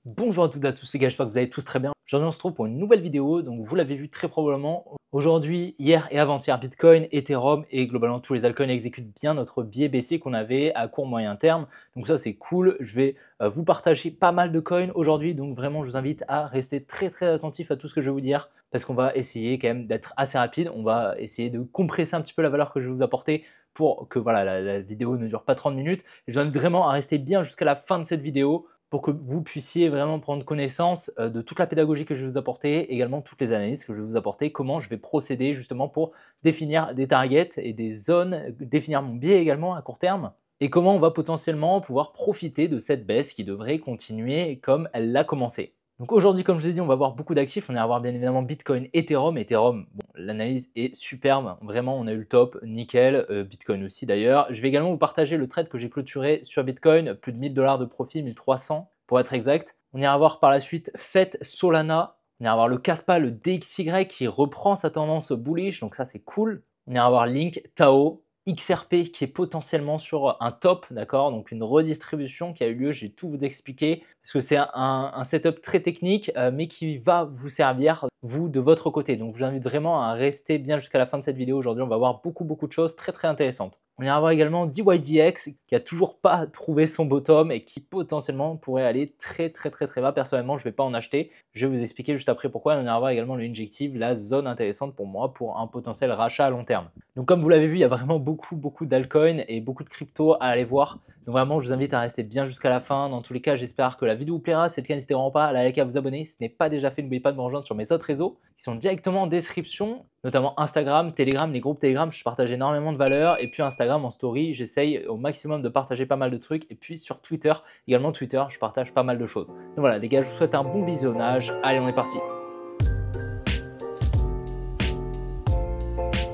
Bonjour à toutes et à tous les gars, j'espère que vous allez tous très bien. Aujourd'hui on se retrouve pour une nouvelle vidéo, donc vous l'avez vu très probablement. Aujourd'hui, hier et avant-hier, Bitcoin, Ethereum et globalement tous les altcoins exécutent bien notre biais baissier qu'on avait à court moyen terme. Donc ça c'est cool, je vais vous partager pas mal de coins aujourd'hui, donc vraiment je vous invite à rester très attentif à tout ce que je vais vous dire parce qu'on va essayer quand même d'être assez rapide, on va essayer de compresser un petit peu la valeur que je vais vous apporter pour que voilà, la vidéo ne dure pas 30 minutes. Et je vous invite vraiment à rester bien jusqu'à la fin de cette vidéo pour que vous puissiez vraiment prendre connaissance de toute la pédagogie que je vais vous apporter, également toutes les analyses que je vais vous apporter, comment je vais procéder justement pour définir des targets et des zones, définir mon biais également à court terme, et comment on va potentiellement pouvoir profiter de cette baisse qui devrait continuer comme elle l'a commencé. Donc aujourd'hui, comme je vous ai dit, on va voir beaucoup d'actifs. On va avoir bien évidemment Bitcoin, Ethereum. Ethereum, bon, l'analyse est superbe. Vraiment, on a eu le top, nickel. Bitcoin aussi d'ailleurs. Je vais également vous partager le trade que j'ai clôturé sur Bitcoin. Plus de 1000 $ de profit, 1300 pour être exact. On ira voir par la suite FET, Solana. On ira voir le Kaspa, le DXY qui reprend sa tendance bullish. Donc ça, c'est cool. On ira voir Link, Tao. XRP qui est potentiellement sur un top, d'accord, donc une redistribution qui a eu lieu, je vais tout vous expliquer, parce que c'est un setup très technique, mais qui va vous servir, vous, de votre côté. Donc je vous invite vraiment à rester bien jusqu'à la fin de cette vidéo. Aujourd'hui, on va voir beaucoup de choses très intéressantes. On ira voir également DYDX qui a toujours pas trouvé son bottom et qui potentiellement pourrait aller très bas. Personnellement, je ne vais pas en acheter. Je vais vous expliquer juste après pourquoi. On ira voir également le Injective, la zone intéressante pour moi pour un potentiel rachat à long terme. Donc comme vous l'avez vu, il y a vraiment beaucoup d'altcoins et beaucoup de crypto à aller voir. Donc vraiment, je vous invite à rester bien jusqu'à la fin. Dans tous les cas, j'espère que la vidéo vous plaira. Si c'est le cas, n'hésitez vraiment pas à la liker, à vous abonner. Si ce n'est pas déjà fait, n'oubliez pas de me rejoindre sur mes autres réseaux qui sont directement en description, notamment Instagram, Telegram, les groupes Telegram. Je partage énormément de valeur. Et puis Instagram en story, j'essaye au maximum de partager pas mal de trucs. Et puis sur Twitter, également Twitter, je partage pas mal de choses. Donc voilà les gars, je vous souhaite un bon visionnage. Allez, on est parti.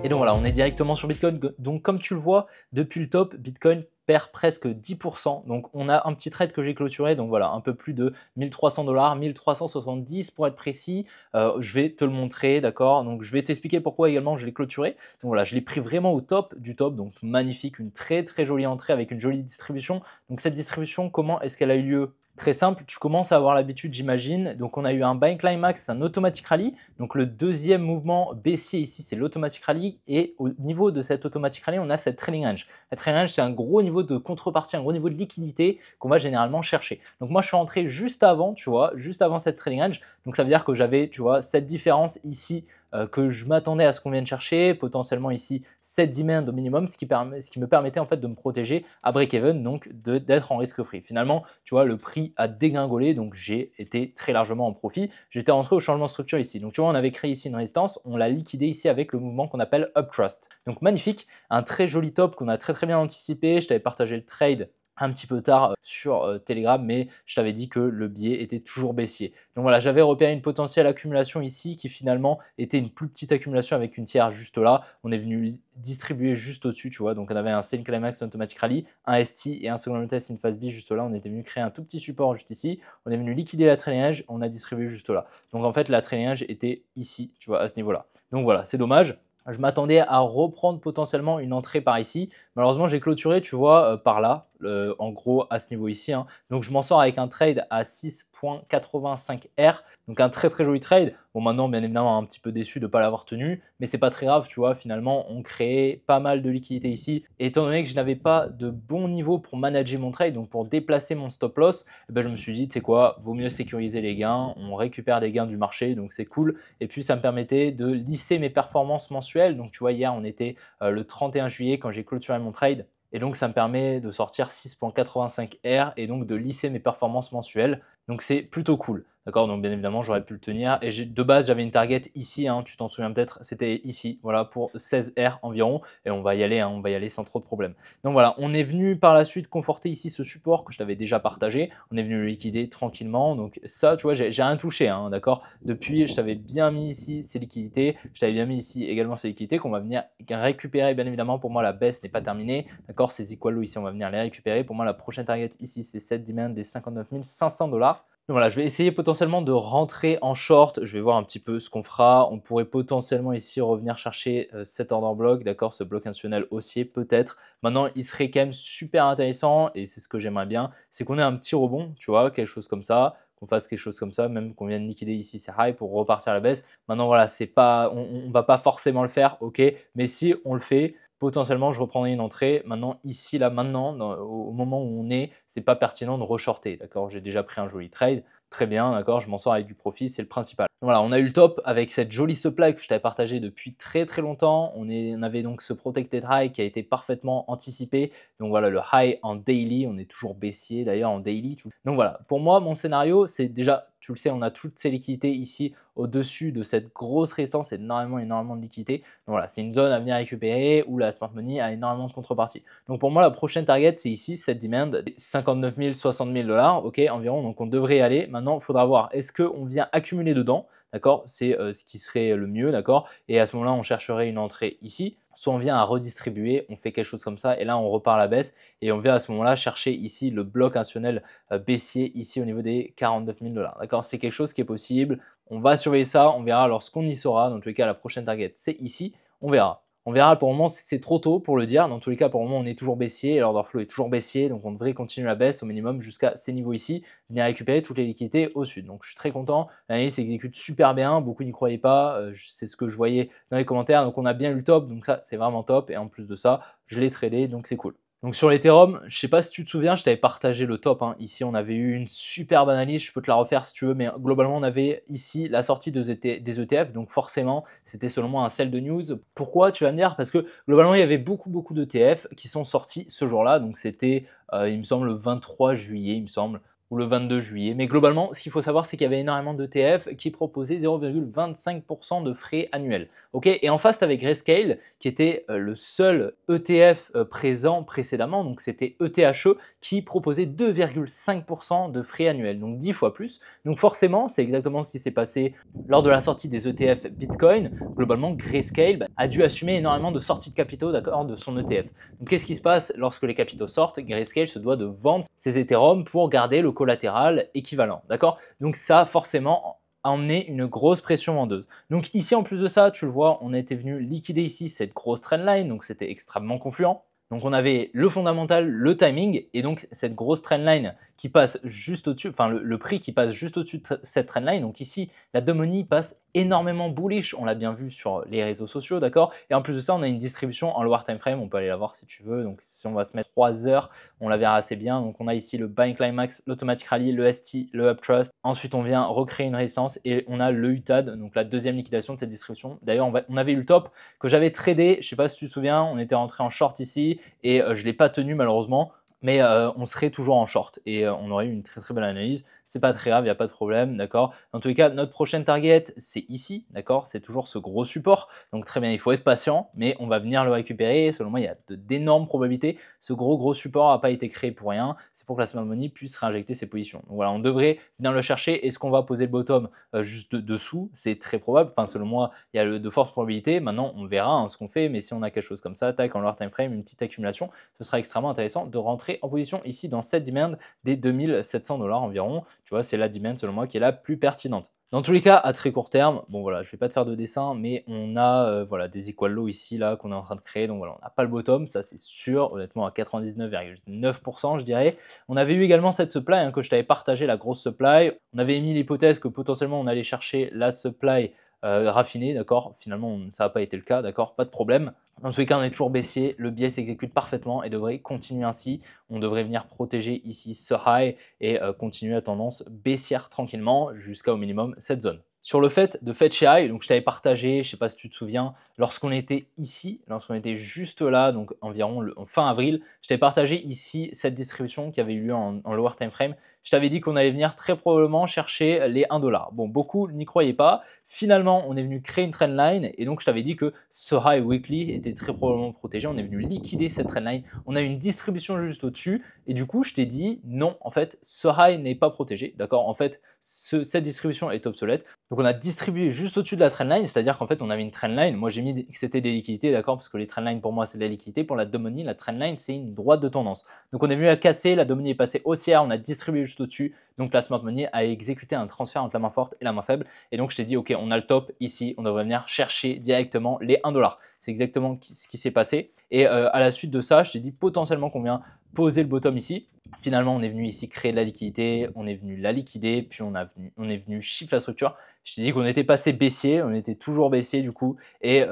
Et donc voilà, on est directement sur Bitcoin. Donc comme tu le vois, depuis le top, Bitcoin perd presque 10%. Donc on a un petit trade que j'ai clôturé. Donc voilà, un peu plus de 1300 $, 1370 pour être précis. Je vais te le montrer, d'accord. Donc je vais t'expliquer pourquoi également je l'ai clôturé. Donc voilà, je l'ai pris vraiment au top du top. Donc magnifique, une très jolie entrée avec une jolie distribution. Donc cette distribution, comment est-ce qu'elle a eu lieu? Très simple, tu commences à avoir l'habitude, j'imagine. Donc, on a eu un buy climax, un automatic rally. Donc, le deuxième mouvement baissier ici, c'est l'automatic rally. Et au niveau de cet automatic rally, on a cette trading range. La trading range, c'est un gros niveau de contrepartie, un gros niveau de liquidité qu'on va généralement chercher. Donc, moi, je suis rentré juste avant, tu vois, juste avant cette trading range. Donc, ça veut dire que j'avais, tu vois, cette différence ici que je m'attendais à ce qu'on vienne chercher, potentiellement ici 7 demand au minimum, ce qui me permettait en fait de me protéger à break-even, donc d'être en risque free. Finalement, tu vois, le prix a dégringolé, donc j'ai été très largement en profit. J'étais rentré au changement de structure ici. Donc tu vois, on avait créé ici une résistance, on l'a liquidé ici avec le mouvement qu'on appelle Uptrust. Donc magnifique, un très joli top qu'on a très bien anticipé. Je t'avais partagé le trade un petit peu tard sur Telegram, mais je t'avais dit que le biais était toujours baissier. Donc voilà, j'avais repéré une potentielle accumulation ici qui finalement était une plus petite accumulation avec une tiers juste là. On est venu distribuer juste au-dessus, tu vois. Donc on avait un Selling Climax Automatic Rally, un ST et un Second Test in Phase B juste là. On était venu créer un tout petit support juste ici. On est venu liquider la trailing edge, on a distribué juste là. Donc en fait, la trailing edge était ici, tu vois, à ce niveau-là. Donc voilà, c'est dommage. Je m'attendais à reprendre potentiellement une entrée par ici. Malheureusement, j'ai clôturé, tu vois, par là, en gros à ce niveau ici. Hein. Donc, je m'en sors avec un trade à 6,85 R. Donc, un très joli trade. Bon, maintenant, bien évidemment, un petit peu déçu de ne pas l'avoir tenu. Mais c'est pas très grave, tu vois. Finalement, on crée pas mal de liquidités ici. Et étant donné que je n'avais pas de bon niveau pour manager mon trade, donc pour déplacer mon stop loss, eh ben, je me suis dit, tu sais quoi, vaut mieux sécuriser les gains. On récupère des gains du marché, donc c'est cool. Et puis, ça me permettait de lisser mes performances mensuelles. Donc, tu vois, hier, on était le 31 juillet quand j'ai clôturé mon trade. Et donc, ça me permet de sortir 6,85 R et donc de lisser mes performances mensuelles. Donc, c'est plutôt cool. D'accord, donc bien évidemment, j'aurais pu le tenir. Et de base, j'avais une target ici, hein, tu t'en souviens peut-être, c'était ici, voilà, pour 16 R environ. Et on va y aller, hein, on va y aller sans trop de problèmes. Donc voilà, on est venu par la suite conforter ici ce support que je t'avais déjà partagé. On est venu le liquider tranquillement. Donc ça, tu vois, j'ai rien touché, hein, d'accord. Depuis, je t'avais bien mis ici ces liquidités. Je t'avais bien mis ici également ces liquidités qu'on va venir récupérer, bien évidemment. Pour moi, la baisse n'est pas terminée. D'accord, ces equal low ici, on va venir les récupérer. Pour moi, la prochaine target ici, c'est cette demand des 59 500 $. Donc voilà, je vais essayer potentiellement de rentrer en short. Je vais voir un petit peu ce qu'on fera. On pourrait potentiellement ici revenir chercher cet order block, d'accord, ce bloc institutionnel haussier peut-être. Maintenant, il serait quand même super intéressant et c'est ce que j'aimerais bien, c'est qu'on ait un petit rebond, tu vois, quelque chose comme ça, qu'on fasse quelque chose comme ça, même qu'on vienne liquider ici ces highs pour repartir à la baisse. Maintenant, voilà, c'est pas, on ne va pas forcément le faire, ok, mais si on le fait, potentiellement, je reprendrai une entrée. Maintenant, ici, là, maintenant, au moment où on est, c'est pas pertinent de re-shorter, d'accord? J'ai déjà pris un joli trade. Très bien, d'accord, je m'en sors avec du profit, c'est le principal. Voilà, on a eu le top avec cette jolie supply que je t'avais partagé depuis très très longtemps. On avait donc ce protected high qui a été parfaitement anticipé. Donc voilà, le high en daily, on est toujours baissier d'ailleurs en daily. Donc voilà, pour moi, mon scénario, c'est déjà, tu le sais, on a toutes ces liquidités ici au-dessus de cette grosse résistance, énormément de liquidités. Donc voilà, c'est une zone à venir récupérer où la smart money a énormément de contrepartie. Donc pour moi, la prochaine target, c'est ici, cette demand, 59 000, 60 000 dollars, ok, environ. Donc on devrait y aller. Maintenant, il faudra voir, est-ce qu'on vient accumuler dedans, d'accord? C'est ce qui serait le mieux, d'accord? Et à ce moment-là, on chercherait une entrée ici. Soit on vient à redistribuer, on fait quelque chose comme ça, et là, on repart à la baisse. Et on vient à ce moment-là chercher ici le bloc institutionnel baissier, ici au niveau des 49 000 dollars, d'accord? C'est quelque chose qui est possible. On va surveiller ça, on verra lorsqu'on y sera. Dans tous les cas, la prochaine target, c'est ici. On verra. On verra pour le moment, c'est trop tôt pour le dire. Dans tous les cas, pour le moment, on est toujours baissier et l'order flow est toujours baissier. Donc, on devrait continuer la baisse au minimum jusqu'à ces niveaux ici, venir récupérer toutes les liquidités au sud. Donc, je suis très content. L'analyse s'exécute super bien. Beaucoup n'y croyaient pas. C'est ce que je voyais dans les commentaires. Donc, on a bien eu le top. Donc, ça, c'est vraiment top. Et en plus de ça, je l'ai tradé. Donc, c'est cool. Donc sur l'Ethereum, je ne sais pas si tu te souviens, je t'avais partagé le top, hein. Ici, on avait eu une superbe analyse, je peux te la refaire si tu veux, mais globalement, on avait ici la sortie des ETF, donc forcément, c'était selon moi un sell de news. Pourquoi? Tu vas me dire, parce que globalement, il y avait beaucoup d'ETF qui sont sortis ce jour-là, donc c'était, il me semble, le 23 juillet, il me semble, ou le 22 juillet. Mais globalement, ce qu'il faut savoir, c'est qu'il y avait énormément d'ETF qui proposaient 0,25% de frais annuels. Ok, et en face, tu avais Grayscale qui était le seul ETF présent précédemment, donc c'était ETHE qui proposait 2,5% de frais annuels, donc 10 fois plus. Donc forcément, c'est exactement ce qui s'est passé lors de la sortie des ETF Bitcoin. Globalement, Grayscale a dû assumer énormément de sorties de capitaux, d'accord, de son ETF. Donc qu'est-ce qui se passe lorsque les capitaux sortent? Grayscale se doit de vendre ses Ethereum pour garder le collatéral équivalent, d'accord? Donc ça, forcément, a emmené une grosse pression vendeuse. Donc ici, en plus de ça, tu le vois, on a été venu liquider ici cette grosse trendline, donc c'était extrêmement confluent. Donc on avait le fondamental, le timing, et donc cette grosse trendline qui passe juste au-dessus, enfin le prix qui passe juste au-dessus de cette trendline. Donc ici, la Domini passe énormément bullish, on l'a bien vu sur les réseaux sociaux, d'accord? Et en plus de ça, on a une distribution en lower time frame, on peut aller la voir si tu veux. Donc si on va se mettre 3 heures, on la verra assez bien. Donc on a ici le Buying Climax, l'Automatic Rally, le ST, le Uptrust. Ensuite, on vient recréer une résistance et on a le UTAD, donc la deuxième liquidation de cette distribution. D'ailleurs, on avait eu le top que j'avais tradé, je ne sais pas si tu te souviens, on était rentré en short ici et je ne l'ai pas tenu malheureusement. Mais on serait toujours en short et on aurait eu une très belle analyse. C'est pas très grave, il n'y a pas de problème, d'accord? Dans tous les cas, notre prochaine target, c'est ici, d'accord? C'est toujours ce gros support. Donc très bien, il faut être patient, mais on va venir le récupérer. Selon moi, il y a d'énormes probabilités. Ce gros support n'a pas été créé pour rien. C'est pour que la smart money puisse réinjecter ses positions. Donc voilà, on devrait venir le chercher. Est-ce qu'on va poser le bottom juste dessous? C'est très probable. Enfin, selon moi, il y a de fortes probabilités. Maintenant, on verra hein, ce qu'on fait. Mais si on a quelque chose comme ça, tac, en lower time frame, une petite accumulation, ce sera extrêmement intéressant de rentrer en position ici dans cette demand des 2700 $ environ. Tu vois, c'est la demand selon moi qui est la plus pertinente. Dans tous les cas, à très court terme, bon voilà, je ne vais pas te faire de dessin, mais on a voilà, des equal low ici là qu'on est en train de créer. Donc voilà, on n'a pas le bottom, ça c'est sûr, honnêtement à 99,9% je dirais. On avait eu également cette supply hein, que je t'avais partagé, la grosse supply. On avait émis l'hypothèse que potentiellement on allait chercher la supply raffinée, d'accord. Finalement, ça n'a pas été le cas, d'accord, pas de problème. Dans tous les cas, on est toujours baissier, le biais s'exécute parfaitement et devrait continuer ainsi. On devrait venir protéger ici ce high et continuer à tendance baissière tranquillement jusqu'à au minimum cette zone. Sur le fait de fetch high, donc je t'avais partagé, je ne sais pas si tu te souviens, lorsqu'on était ici, lorsqu'on était juste là, donc environ fin avril, je t'avais partagé ici cette distribution qui avait eu lieu en lower time frame. Je t'avais dit qu'on allait venir très probablement chercher les 1 $. Bon, beaucoup n'y croyaient pas. Finalement, on est venu créer une trendline et donc je t'avais dit que ce high weekly était très probablement protégé. On est venu liquider cette trendline. On a eu une distribution juste au-dessus et du coup, je t'ai dit non, en fait, ce high n'est pas protégé. D'accord? En fait, cette distribution est obsolète. Donc, on a distribué juste au-dessus de la trendline, c'est-à-dire qu'en fait, on avait une trendline. Moi, j'ai mis que c'était des liquidités, d'accord? Parce que les trendlines, pour moi, c'est de la liquidité. Pour la Domini, la trendline, c'est une droite de tendance. Donc, on est venu la casser. La Domini est passée haussière. On a distribué juste au-dessus. Donc, la smart money a exécuté un transfert entre la main forte et la main faible. Et donc, je t'ai dit, OK, on a le top ici. On devrait venir chercher directement les 1 $. C'est exactement ce qui s'est passé. Et à la suite de ça, je t'ai dit potentiellement qu'on vient poser le bottom ici. Finalement, on est venu ici créer de la liquidité, on est venu la liquider, puis on est venu shift la structure. Je t'ai dit qu'on était passé baissier, on était toujours baissier du coup, et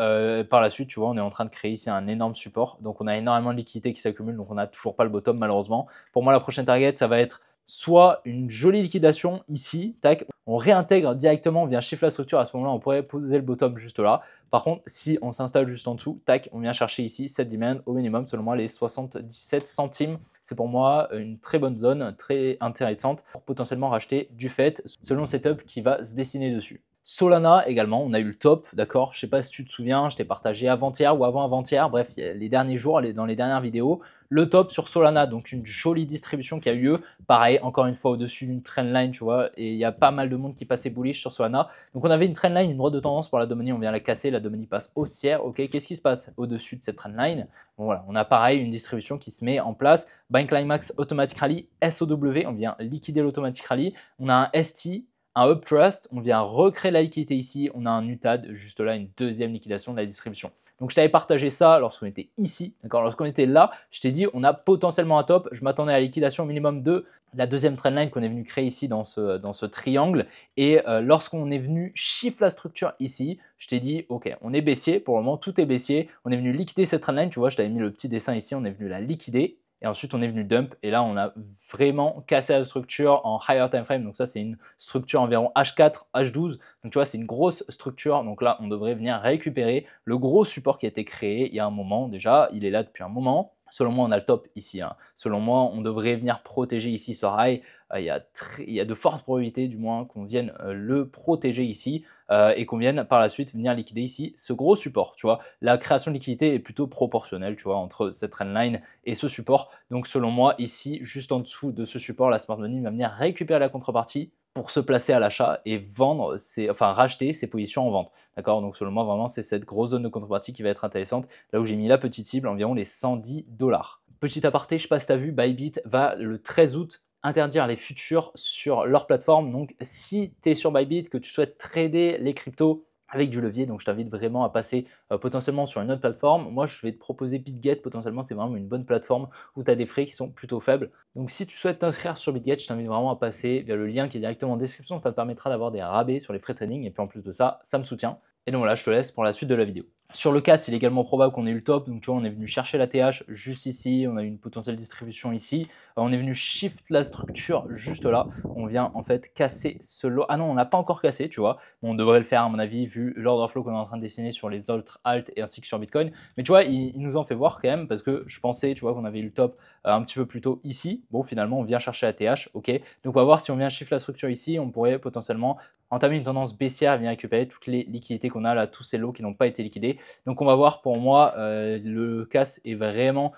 par la suite, tu vois, on est en train de créer ici un énorme support. Donc, on a énormément de liquidité qui s'accumule, donc on n'a toujours pas le bottom malheureusement. Pour moi, la prochaine target, ça va être soit une jolie liquidation ici, tac, on réintègre directement, on vient shift la structure, à ce moment-là, on pourrait poser le bottom juste là. Par contre, si on s'installe juste en dessous, tac, on vient chercher ici cette demand au minimum, selon moi, les 77 centimes. C'est pour moi une très bonne zone, très intéressante pour potentiellement racheter du fait selon le setup qui va se dessiner dessus. Solana également, on a eu le top, d'accord. Je ne sais pas si tu te souviens, je t'ai partagé avant-hier ou avant-avant-hier, bref, les derniers jours, dans les dernières vidéos, le top sur Solana, donc une jolie distribution qui a eu lieu. Pareil, encore une fois au-dessus d'une trendline, tu vois, et il y a pas mal de monde qui passait bullish sur Solana. Donc on avait une trendline, une droite de tendance pour la Domini, on vient la casser, la Domini passe haussière, ok. Qu'est-ce qui se passe au-dessus de cette trendline? Bon, voilà, on a pareil une distribution qui se met en place. Buying Climax Automatic Rally, SOW, on vient liquider l'Automatic Rally. On a un ST, un Uptrust, on vient recréer la liquidité ici, on a un UTAD, juste là, une deuxième liquidation de la distribution. Donc je t'avais partagé ça lorsqu'on était ici, d'accord. Lorsqu'on était là, je t'ai dit on a potentiellement un top, je m'attendais à la liquidation au minimum de la deuxième trendline qu'on est venu créer ici dans ce triangle. Et lorsqu'on est venu shift la structure ici, je t'ai dit ok, on est baissier, pour le moment tout est baissier, on est venu liquider cette trendline, tu vois, je t'avais mis le petit dessin ici, on est venu la liquider. Et ensuite, on est venu dump. Et là, on a vraiment cassé la structure en higher time frame. Donc ça, c'est une structure environ H4, H12. Donc tu vois, c'est une grosse structure. Donc là, on devrait venir récupérer le gros support qui a été créé il y a un moment déjà. Il est là depuis un moment. Selon moi, on a le top ici, hein. Selon moi, on devrait venir protéger ici ce high. Il y a de fortes probabilités, du moins, qu'on vienne le protéger ici et qu'on vienne par la suite venir liquider ici ce gros support. Tu vois, la création de liquidité est plutôt proportionnelle, tu vois, entre cette trendline et ce support. Donc, selon moi, ici, juste en dessous de ce support, la smart money va venir récupérer la contrepartie pour se placer à l'achat et racheter ses positions en vente. D'accord. Donc, selon moi, vraiment, c'est cette grosse zone de contrepartie qui va être intéressante. Là où j'ai mis la petite cible, environ les 110 $. Petit aparté, je sais pas si tu as vu, Bybit va le 13 août interdire les futurs sur leur plateforme. Donc, si tu es sur Bybit, que tu souhaites trader les cryptos avec du levier, donc je t'invite vraiment à passer potentiellement sur une autre plateforme. Moi, je vais te proposer BitGet, potentiellement, c'est vraiment une bonne plateforme où tu as des frais qui sont plutôt faibles. Donc, si tu souhaites t'inscrire sur BitGet, je t'invite vraiment à passer via le lien qui est directement en description. Ça te permettra d'avoir des rabais sur les frais de trading. Et puis, en plus de ça, ça me soutient. Et donc voilà, je te laisse pour la suite de la vidéo. Sur le CAS, il est également probable qu'on ait eu le top. Donc, tu vois, on est venu chercher la TH juste ici. On a eu une potentielle distribution ici. On est venu shift la structure juste là. On vient en fait casser ce lot. Ah non, on n'a pas encore cassé, tu vois. On devrait le faire, à mon avis, vu l'order flow qu'on est en train de dessiner sur les autres alt et ainsi que sur Bitcoin. Mais tu vois, il nous en fait voir quand même parce que je pensais, tu vois, qu'on avait eu le top un petit peu plus tôt ici. Bon, finalement, on vient chercher la TH. Ok. Donc, on va voir si on vient shift la structure ici. On pourrait potentiellement entamer une tendance baissière et venir récupérer toutes les liquidités qu'on a là, tous ces lots qui n'ont pas été liquidés. Donc on va voir, pour moi, le CAS est vraiment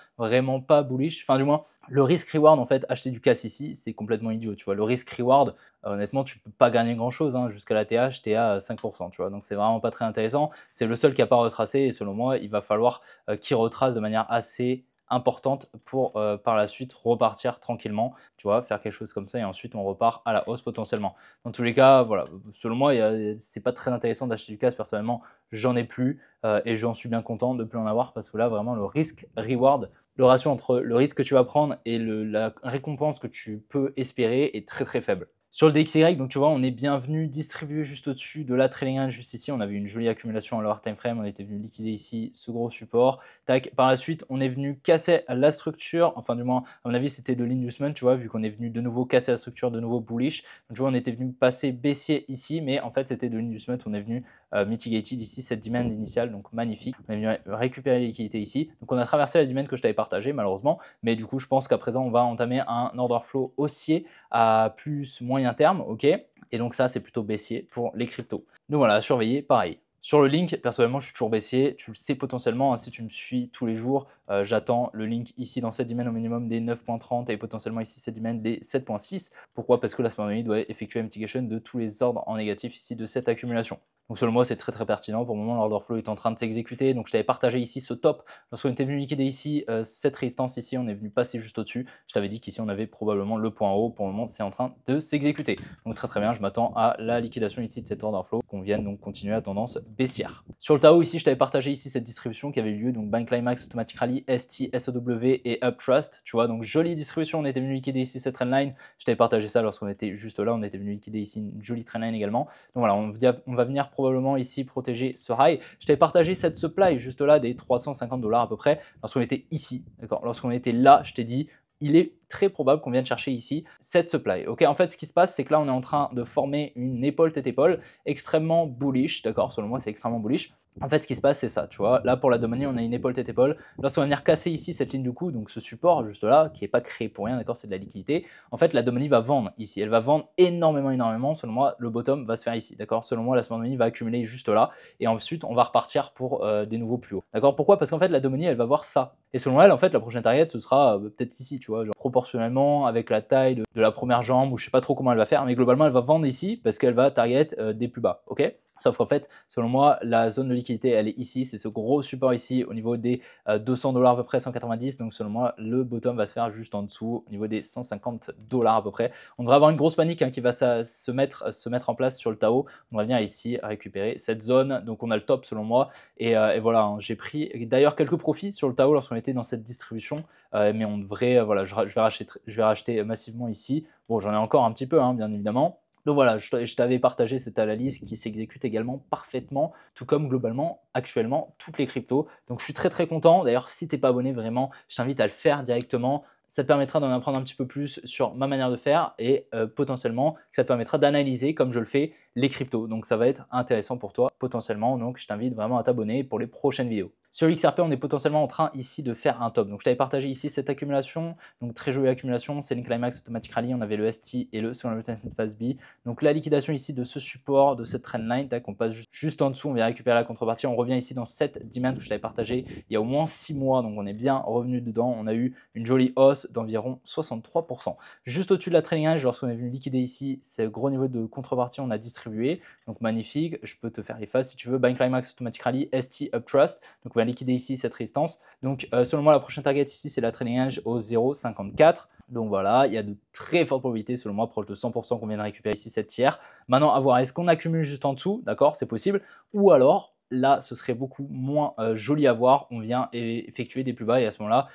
pas bullish. Enfin, du moins, le risk-reward, en fait, acheter du CAS ici, c'est complètement idiot. Tu vois, le risk-reward, honnêtement, tu peux pas gagner grand-chose. Hein. Jusqu'à la TH, tu es à 5%. Tu vois, donc c'est vraiment pas très intéressant. C'est le seul qui n'a pas retracé. Et selon moi, il va falloir qu'il retrace de manière assez importante pour par la suite repartir tranquillement, tu vois, faire quelque chose comme ça et ensuite on repart à la hausse potentiellement. Dans tous les cas, voilà, selon moi, c'est pas très intéressant d'acheter du CAS. Personnellement, j'en ai plus et j'en suis bien content de ne plus en avoir parce que là, vraiment, le risque-reward, le ratio entre le risque que tu vas prendre et la récompense que tu peux espérer est très faible. Sur le DXY, donc tu vois, on est bien venu distribuer juste au-dessus de la trailing range, juste ici. On avait une jolie accumulation à lower time frame. On était venu liquider ici ce gros support. Tac. Par la suite, on est venu casser la structure. Enfin, du moins, à mon avis, c'était de l'inducement, tu vois, vu qu'on est venu de nouveau casser la structure, de nouveau bullish. Donc, tu vois, on était venu passer baissier ici, mais en fait, c'était de l'inducement. On est venu mitigated ici, cette demand initiale, donc magnifique. On est venu récupérer les liquidités ici. Donc, on a traversé la demand que je t'avais partagée, malheureusement. Mais du coup, je pense qu'à présent, on va entamer un order flow haussier à plus moyen terme, ok. Et donc ça, c'est plutôt baissier pour les cryptos. Donc voilà, à surveiller, pareil. Sur le link, personnellement, je suis toujours baissier. Tu le sais potentiellement, hein, si tu me suis tous les jours, j'attends le link ici dans cette domaine au minimum des 9.30 et potentiellement ici cette domaine des 7.6. Pourquoi? Parce que la smart money doit effectuer la mitigation de tous les ordres en négatif ici de cette accumulation. Donc selon moi, c'est très très pertinent. Pour le moment, l'order flow est en train de s'exécuter. Donc je t'avais partagé ici ce top. Lorsqu'on était venu liquider ici cette résistance ici, on est venu passer juste au-dessus. Je t'avais dit qu'ici, on avait probablement le point haut. Pour le moment, c'est en train de s'exécuter. Donc très très bien, je m'attends à la liquidation ici de cet order flow, qu'on vienne donc continuer la tendance baissière. Sur le Tao ici, je t'avais partagé ici cette distribution qui avait eu lieu, donc Bank Climax, Automatic Rally, ST, SOW et Uptrust. Tu vois, donc jolie distribution. On était venu liquider ici cette trendline. Je t'avais partagé ça lorsqu'on était juste là. On était venu liquider ici une jolie trendline également. Donc voilà, on va venir probablement ici protéger ce high. Je t'avais partagé cette supply juste là des 350 $ à peu près lorsqu'on était ici. D'accord, lorsqu'on était là, je t'ai dit il est très probable qu'on vienne chercher ici cette supply. Ok, en fait, ce qui se passe, c'est que là, on est en train de former une épaule tête épaule extrêmement bullish. D'accord, selon moi, c'est extrêmement bullish. En fait, ce qui se passe, c'est ça, tu vois. Là, pour la demanie, on a une épaule tête épaule. Lorsqu'on va venir casser ici cette ligne du coup, donc ce support juste là, qui n'est pas créé pour rien, d'accord, c'est de la liquidité. En fait, la demanie va vendre ici. Elle va vendre énormément. Selon moi, le bottom va se faire ici, d'accord. Selon moi, la demanie va accumuler juste là. Et ensuite, on va repartir pour des nouveaux plus hauts. D'accord, pourquoi? Parce qu'en fait, la demanie, elle va voir ça. Et selon elle, en fait, la prochaine target, ce sera peut-être ici, tu vois, genre proportionnellement avec la taille de la première jambe, ou je sais pas trop comment elle va faire, mais globalement, elle va vendre ici parce qu'elle va target des plus bas, ok? Sauf qu'en fait, selon moi, la zone de liquidité, elle est ici. C'est ce gros support ici au niveau des 200 $ à peu près, 190. Donc selon moi, le bottom va se faire juste en dessous, au niveau des 150 $ à peu près. On devrait avoir une grosse panique qui va se mettre en place sur le Tao. On va venir ici récupérer cette zone. Donc on a le top selon moi. Et voilà, hein, j'ai pris d'ailleurs quelques profits sur le Tao lorsqu'on était dans cette distribution. Mais on devrait, voilà, je vais racheter massivement ici. Bon, j'en ai encore un petit peu, hein, bien évidemment. Donc voilà, je t'avais partagé cette analyse qui s'exécute également parfaitement, tout comme globalement actuellement toutes les cryptos. Donc je suis très très content. D'ailleurs, si tu n'es pas abonné, vraiment, je t'invite à le faire directement. Ça te permettra d'en apprendre un petit peu plus sur ma manière de faire et potentiellement ça te permettra d'analyser, comme je le fais, les cryptos. Donc ça va être intéressant pour toi potentiellement. Donc je t'invite vraiment à t'abonner pour les prochaines vidéos. Sur XRP, on est potentiellement en train ici de faire un top. Donc je t'avais partagé ici cette accumulation, donc très jolie accumulation, c'est une Climax Automatic Rally, on avait le ST et le Second Level Phase B. Donc la liquidation ici de ce support, de cette trendline, on passe juste en dessous, on vient récupérer la contrepartie, on revient ici dans cette demand que je t'avais partagé il y a au moins 6 mois, donc on est bien revenu dedans, on a eu une jolie hausse d'environ 63%. Juste au-dessus de la trailing edge, lorsqu'on est venu liquider ici, c'est le gros niveau de contrepartie, on a distribué, donc magnifique, je peux te faire les phases si tu veux, Bank Climax Automatic Rally, ST Uptrust, donc on va liquider ici cette résistance. Donc selon moi, la prochaine target ici, c'est la trailing edge au 0,54. Donc voilà, il y a de très fortes probabilités, selon moi, proche de 100% qu'on vienne récupérer ici cette tiers. Maintenant, à voir, est-ce qu'on accumule juste en dessous? D'accord, c'est possible. Ou alors, là, ce serait beaucoup moins joli à voir. On vient effectuer des plus bas et à ce moment-là,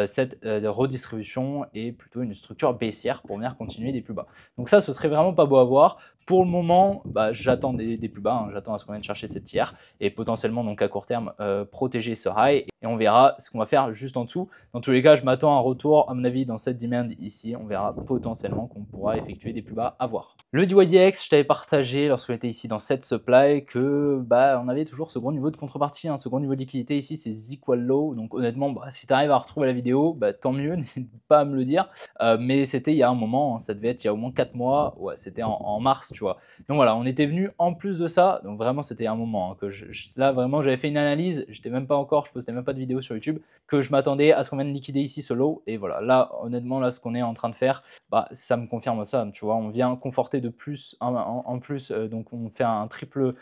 cette redistribution est plutôt une structure baissière pour venir continuer des plus bas. Donc ça, ce serait vraiment pas beau à voir. Pour le moment, j'attends des plus bas, hein, j'attends à ce qu'on vienne chercher cette tiers et potentiellement donc à court terme protéger ce high et on verra ce qu'on va faire juste en dessous. Dans tous les cas, je m'attends à un retour à mon avis dans cette demand ici. On verra potentiellement qu'on pourra effectuer des plus bas à voir. Le DYDX, je t'avais partagé lorsqu'on était ici dans cette supply que on avait toujours ce gros niveau de contrepartie, hein, ce gros niveau de liquidité ici, c'est equal low. Donc honnêtement, si tu arrives à retrouver la vidéo, tant mieux, n'hésite pas à me le dire. Mais c'était il y a un moment, hein, ça devait être il y a au moins 4 mois, ouais, c'était en mars, tu vois. Donc voilà, on était venu en plus de ça, donc vraiment c'était un moment hein, que là vraiment j'avais fait une analyse, j'étais même pas encore, je postais même pas de vidéo sur YouTube, que je m'attendais à ce qu'on vienne liquider ici ce lot. Et voilà, là honnêtement, là ce qu'on est en train de faire, ça me confirme ça, tu vois, on vient conforter de plus en plus, donc on fait un triple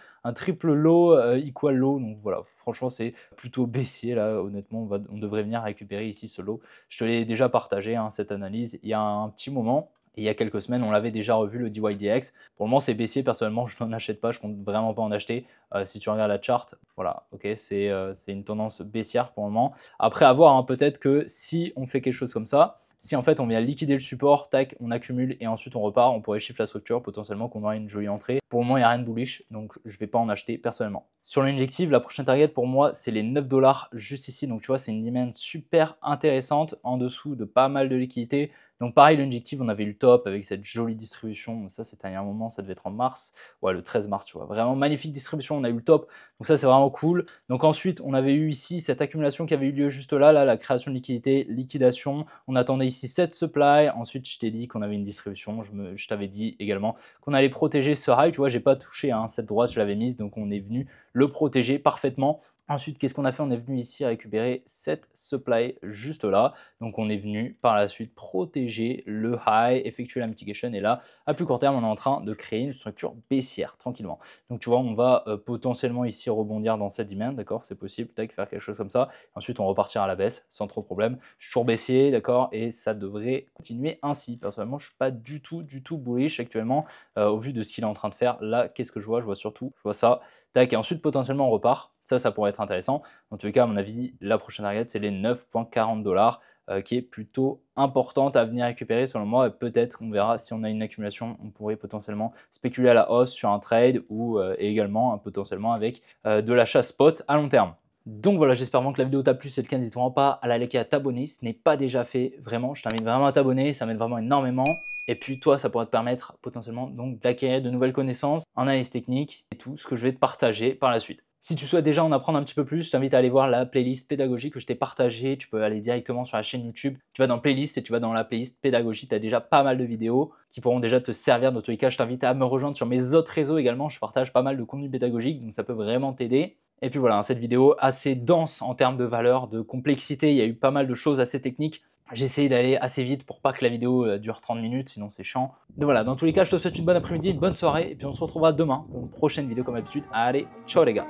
low equal low, donc voilà, franchement c'est plutôt baissier là, honnêtement on devrait venir récupérer ici ce lot. Je te l'ai déjà partagé hein, cette analyse il y a un petit moment. Et il y a quelques semaines, on l'avait déjà revu, le DYDX. Pour le moment, c'est baissier. Personnellement, je n'en achète pas. Je compte vraiment pas en acheter. Si tu regardes la chart, voilà, ok, c'est une tendance baissière pour le moment. Après, à voir, hein, peut-être que si on fait quelque chose comme ça, si en fait on vient liquider le support, tac, on accumule et ensuite on repart, on pourrait shift la structure, potentiellement qu'on aura une jolie entrée. Pour le moment, il n'y a rien de bullish, donc je ne vais pas en acheter personnellement. Sur l'injective, la prochaine target pour moi, c'est les 9 $ juste ici. Donc tu vois, c'est une demand super intéressante en dessous de pas mal de liquidités. Donc pareil, l'injective, on avait eu le top avec cette jolie distribution. Donc ça, c'était un moment, ça devait être en mars. Ouais, le 13 mars, tu vois. Vraiment magnifique distribution, on a eu le top. Donc ça, c'est vraiment cool. Donc ensuite, on avait eu ici cette accumulation qui avait eu lieu juste là, la création de liquidité, liquidation. On attendait ici cette supply. Ensuite, je t'ai dit qu'on avait une distribution. Je t'avais dit également qu'on allait protéger ce high. Tu vois, j'ai pas touché hein, cette droite, je l'avais mise. Donc on est venu le protéger parfaitement. Ensuite, qu'est-ce qu'on a fait? On est venu ici récupérer cette supply juste là. Donc, on est venu par la suite protéger le high, effectuer la mitigation. Et là, à plus court terme, on est en train de créer une structure baissière tranquillement. Donc, tu vois, on va potentiellement ici rebondir dans cette demand, d'accord? C'est possible, tac, faire quelque chose comme ça. Ensuite, on repartira à la baisse sans trop de problème. Je suis toujours baissier, d'accord? Et ça devrait continuer ainsi. Personnellement, je ne suis pas du tout bullish actuellement au vu de ce qu'il est en train de faire. Là, qu'est-ce que je vois? Je vois surtout, je vois ça. Tac, et ensuite, potentiellement, on repart. Ça pourrait être intéressant. En tout cas, à mon avis, la prochaine target, c'est les 9,40 $, qui est plutôt importante à venir récupérer selon moi. Et peut-être, on verra si on a une accumulation, on pourrait potentiellement spéculer à la hausse sur un trade ou et également potentiellement avec de l'achat spot à long terme. Donc voilà, j'espère vraiment que la vidéo t'a plu. Si c'est le cas, n'hésite vraiment pas à la liker, à t'abonner. Ce n'est pas déjà fait, vraiment, je t'invite vraiment à t'abonner, ça m'aide vraiment énormément. Et puis toi, ça pourrait te permettre potentiellement donc d'acquérir de nouvelles connaissances en analyse technique et tout ce que je vais te partager par la suite. Si tu souhaites déjà en apprendre un petit peu plus, je t'invite à aller voir la playlist pédagogique que je t'ai partagée. Tu peux aller directement sur la chaîne YouTube. Tu vas dans playlist et tu vas dans la playlist pédagogie. Tu as déjà pas mal de vidéos qui pourront déjà te servir. Dans tous les cas, je t'invite à me rejoindre sur mes autres réseaux également. Je partage pas mal de contenu pédagogique, donc ça peut vraiment t'aider. Et puis voilà, cette vidéo assez dense en termes de valeur, de complexité. Il y a eu pas mal de choses assez techniques. J'ai essayé d'aller assez vite pour pas que la vidéo dure 30 minutes, sinon c'est chiant. Donc voilà, dans tous les cas, je te souhaite une bonne après-midi, une bonne soirée, et puis on se retrouvera demain pour une prochaine vidéo comme d'habitude. Allez, ciao les gars!